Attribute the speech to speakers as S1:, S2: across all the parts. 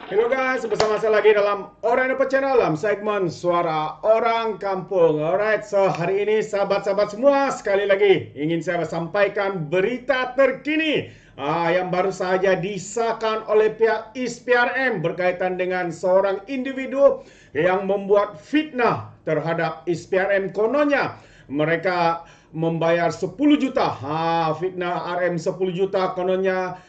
S1: Hello guys, bersama saya lagi dalam Orang Dapat Channel dalam segmen Suara Orang Kampung. Alright, so hari ini sahabat-sahabat semua, sekali lagi ingin saya sampaikan berita terkini yang baru saja disahkan oleh pihak ISPRM berkaitan dengan seorang individu yang membuat fitnah terhadap ISPRM. Kononnya mereka membayar 10 juta. Fitnah RM 10 juta kononnya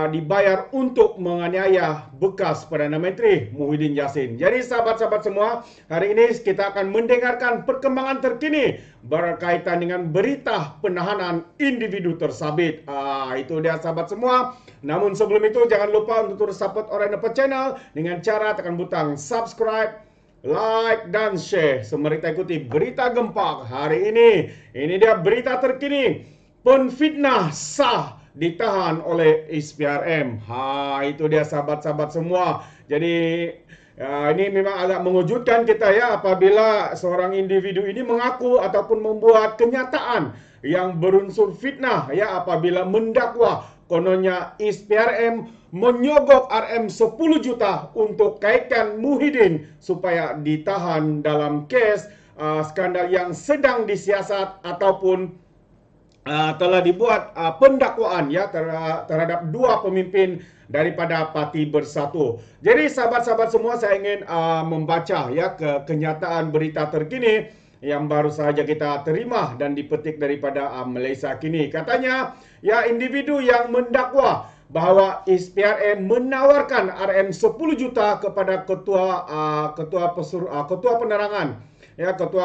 S1: dibayar untuk menganiaya bekas Perdana Menteri Muhyiddin Yassin. Jadi sahabat-sahabat semua, hari ini kita akan mendengarkan perkembangan terkini berkaitan dengan berita penahanan individu tersabit. Itu dia sahabat semua. Namun sebelum itu jangan lupa untuk terus support Orang Dapat Channel dengan cara tekan butang subscribe, like dan share. Sembari kita ikuti berita gempak hari ini. Ini dia berita terkini. Penfitnah sah ditahan oleh ISPRM. Itu dia sahabat-sahabat semua. Jadi ini memang agak mengejutkan kita ya apabila seorang individu ini mengaku ataupun membuat kenyataan yang berunsur fitnah ya apabila mendakwa kononnya ISPRM menyogok RM 10 juta untuk kaitkan Muhyiddin supaya ditahan dalam kes skandal yang sedang disiasat ataupun telah dibuat pendakwaan ya terhadap dua pemimpin daripada Parti Bersatu. Jadi sahabat-sahabat semua, saya ingin membaca ya kenyataan berita terkini yang baru saja kita terima dan dipetik daripada Malaysia Kini. Katanya ya individu yang mendakwa bahawa ISPRM menawarkan RM 10 juta kepada ketua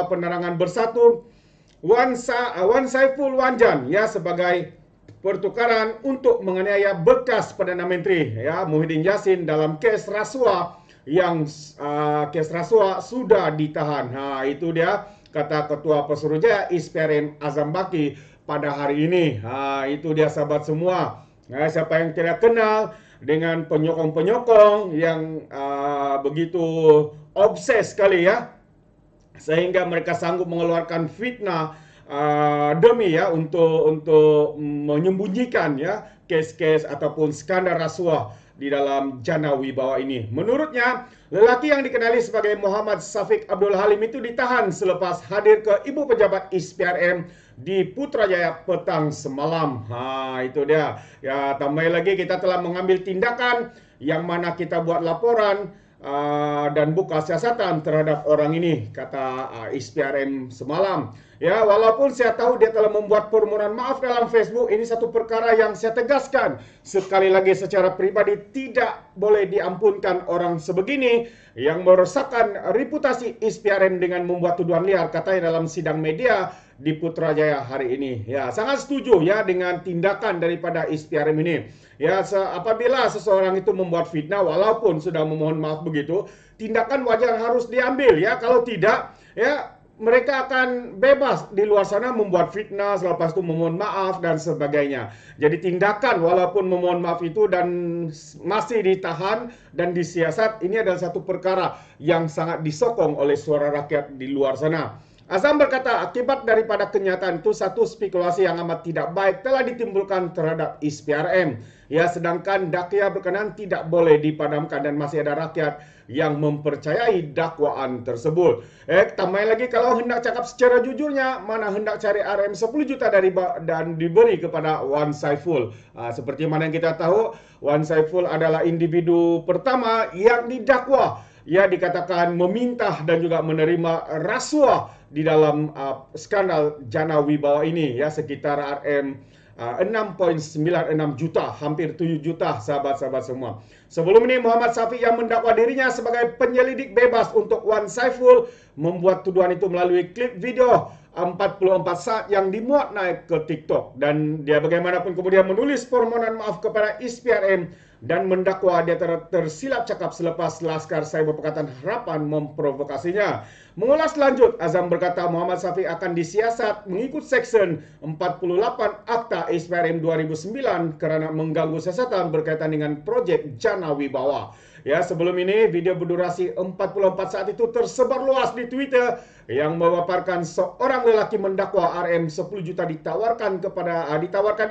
S1: penerangan Bersatu Wan Saiful Wanjan ya sebagai pertukaran untuk menganiaya bekas Perdana Menteri ya Muhyiddin Yassin dalam kes rasuah yang kes rasuah sudah ditahan. Itu dia kata Ketua Pesuruhjaya ISPRM Azam Baki pada hari ini. Itu dia sahabat semua. Siapa yang tidak kenal dengan penyokong-penyokong yang begitu obses sekali ya sehingga mereka sanggup mengeluarkan fitnah demi ya untuk menyembunyikan ya kes-kes ataupun skandal rasuah di dalam Jana Wibawa ini. Menurutnya, lelaki yang dikenali sebagai Muhammad Safiq Abdul Halim itu ditahan selepas hadir ke ibu pejabat ISPRM di Putrajaya petang semalam. Itu dia. Ya, tambah lagi kita telah mengambil tindakan yang mana kita buat laporan dan buka siasatan terhadap orang ini, kata ISPRM semalam. Ya, walaupun saya tahu dia telah membuat permohonan maaf dalam Facebook, ini satu perkara yang saya tegaskan sekali lagi secara pribadi tidak boleh diampunkan orang sebegini yang merosakkan reputasi ISPRM dengan membuat tuduhan liar, katanya dalam sidang media di Putrajaya hari ini. Ya, sangat setuju ya dengan tindakan daripada ISPRM ini. Ya, apabila seseorang itu membuat fitnah walaupun sudah memohon maaf begitu, tindakan wajar harus diambil ya. Kalau tidak, ya mereka akan bebas di luar sana membuat fitnah, selepas itu memohon maaf dan sebagainya. Jadi tindakan walaupun memohon maaf itu dan masih ditahan dan disiasat, ini adalah satu perkara yang sangat disokong oleh suara rakyat di luar sana. Azam berkata, akibat daripada kenyataan itu, satu spekulasi yang amat tidak baik telah ditimbulkan terhadap ISPRM. Ya, sedangkan dakwah berkenan tidak boleh dipadamkan dan masih ada rakyat yang mempercayai dakwaan tersebut. Tambah lagi, kalau hendak cakap secara jujurnya, mana hendak cari RM 10 juta dan diberi kepada Wan Saiful. Seperti mana yang kita tahu, Wan Saiful adalah individu pertama yang didakwa. Ia dikatakan meminta dan juga menerima rasuah di dalam skandal Jana Wibawa ini ya, sekitar RM 6.96 juta, hampir 7 juta sahabat-sahabat semua. Sebelum ini Muhammad Safiq yang mendakwa dirinya sebagai penyelidik bebas untuk Wan Saiful membuat tuduhan itu melalui klip video 44 saat yang dimuat naik ke TikTok, dan dia bagaimanapun kemudian menulis permohonan maaf kepada ISPRM dan mendakwa dia tersilap cakap selepas Laskar Cyber Pakatan Harapan memprovokasinya. Mengulas lanjut, Azam berkata Muhammad Safiq akan disiasat mengikut Seksyen 48 Akta ISPRM 2009 kerana mengganggu siasatan berkaitan dengan projek Jana Wibawa. Ya, sebelum ini video berdurasi 44 saat itu tersebar luas di Twitter yang memaparkan seorang lelaki mendakwa RM 10 juta ditawarkan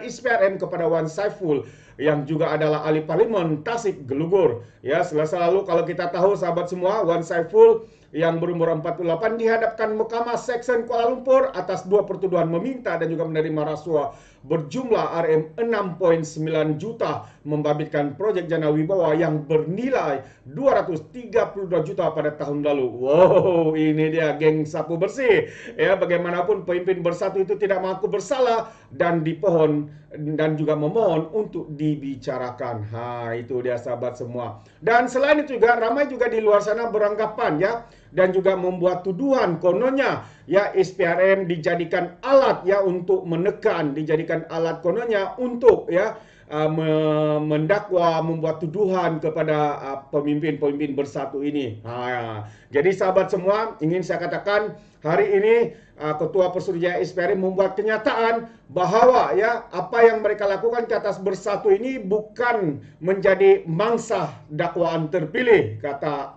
S1: ISPRM kepada Wan Saiful yang juga adalah ahli parlimen Kaliman, Tasik, Gelugur. Ya, Selasa lalu kalau kita tahu sahabat semua, Wan Saiful yang berumur 48 dihadapkan Mahkamah Seksyen Kuala Lumpur atas 2 pertuduhan meminta dan juga menerima rasuah berjumlah RM6.9 juta membabitkan proyek Jana Wibawa yang bernilai 232 juta pada tahun lalu. Wow, ini dia geng sapu bersih. Ya, bagaimanapun pemimpin bersatu itu tidak mengaku bersalah dan dipohon dan juga memohon untuk dibicarakan. Itu dia sahabat semua. Dan selain itu juga ramai juga di luar sana beranggapan ya dan juga membuat tuduhan kononnya ya SPRM dijadikan alat ya untuk menekan, dijadikan alat kononnya untuk ya mendakwa, membuat tuduhan kepada pemimpin-pemimpin bersatu ini. Jadi sahabat semua, ingin saya katakan hari ini Ketua Pesuruhjaya SPRM membuat kenyataan bahawa ya apa yang mereka lakukan ke atas bersatu ini bukan menjadi mangsa dakwaan terpilih, kata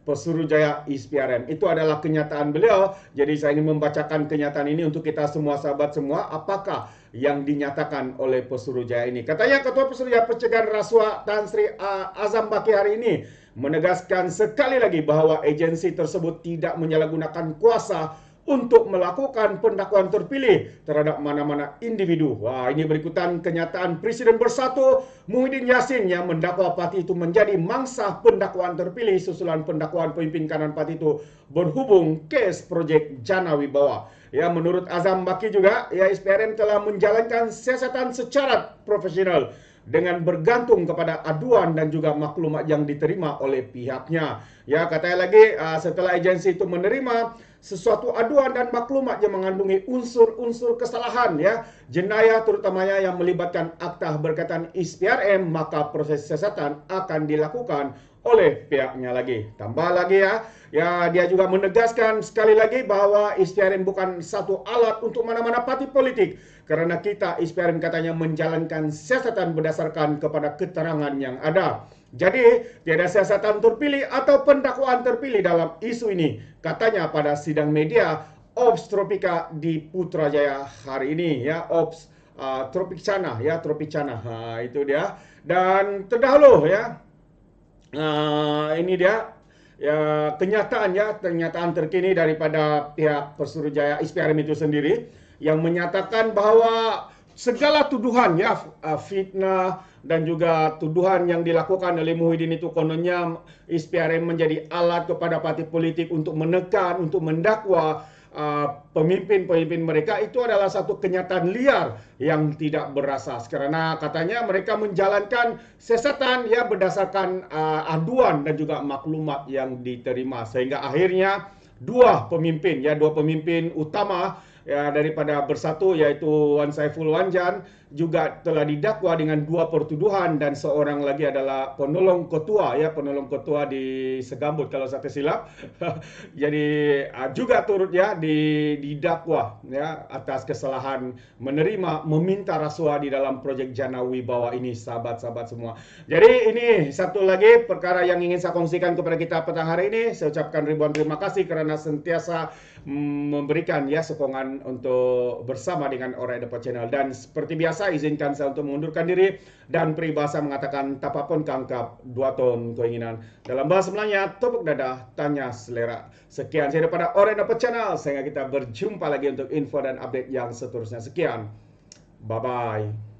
S1: Pesuruhjaya SPRM. Itu adalah kenyataan beliau. Jadi saya ingin membacakan kenyataan ini untuk kita semua sahabat semua. Apakah yang dinyatakan oleh Pesuruhjaya ini? Katanya Ketua Pesuruhjaya Pencegahan Rasuah Tan Sri Azam Baki hari ini menegaskan sekali lagi bahawa agensi tersebut tidak menyalahgunakan kuasa untuk melakukan pendakwaan terpilih terhadap mana-mana individu. Ini berikutan kenyataan Presiden Bersatu Muhyiddin Yassin yang mendakwa parti itu menjadi mangsa pendakwaan terpilih susulan pendakwaan pemimpin kanan parti itu berhubung kes projek Jana Wibawa. Ya, menurut Azam Baki juga, ya SPRM telah menjalankan siasatan secara profesional dengan bergantung kepada aduan dan juga maklumat yang diterima oleh pihaknya. Ya, katanya lagi setelah agensi itu menerima sesuatu aduan dan maklumat yang mengandungi unsur-unsur kesalahan ya, jenayah terutamanya yang melibatkan akta berkaitan SPRM, maka proses siasatan akan dilakukan oleh pihaknya lagi. Tambah lagi ya dia juga menegaskan sekali lagi bahawa SPRM bukan satu alat untuk mana-mana parti politik karena kita SPRM katanya menjalankan siasatan berdasarkan kepada keterangan yang ada. Jadi, tiada siasatan terpilih atau pendakwaan terpilih dalam isu ini, katanya pada sidang media Ops Tropika di Putrajaya hari ini ya, Ops Tropicana ya, Tropicana. Itu dia. Dan terdahulu ya, ini dia ya kenyataan terkini daripada pihak Pesuruhjaya SPRM itu sendiri yang menyatakan bahawa segala tuduhan ya fitnah dan juga tuduhan yang dilakukan oleh Muhyiddin itu kononnya SPRM menjadi alat kepada parti politik untuk menekan, untuk mendakwa pemimpin-pemimpin mereka, itu adalah satu kenyataan liar yang tidak berasas karena katanya mereka menjalankan siasatan ya berdasarkan aduan dan juga maklumat yang diterima sehingga akhirnya dua pemimpin utama ya daripada Bersatu yaitu Wan Saiful Wanjan juga telah didakwa dengan 2 pertuduhan dan seorang lagi adalah penolong ketua di Segambut kalau saya silap. Jadi juga turut ya didakwa ya atas kesalahan meminta rasuah di dalam proyek Jana Wibawa ini sahabat-sahabat semua. Jadi ini satu lagi perkara yang ingin saya kongsikan kepada kita petang hari ini. Saya ucapkan ribuan terima kasih kerana sentiasa memberikan ya sokongan untuk bersama dengan Orang Dapat Channel. Dan seperti biasa izinkan saya untuk mengundurkan diri dan peribahasa mengatakan tapapun kangkap 2 ton keinginan. Dalam bahasa Melayanya tepuk dada tanya selera. Sekian saya daripada Orang Dapat Channel. Sehingga kita berjumpa lagi untuk info dan update yang seterusnya. Sekian. Bye bye.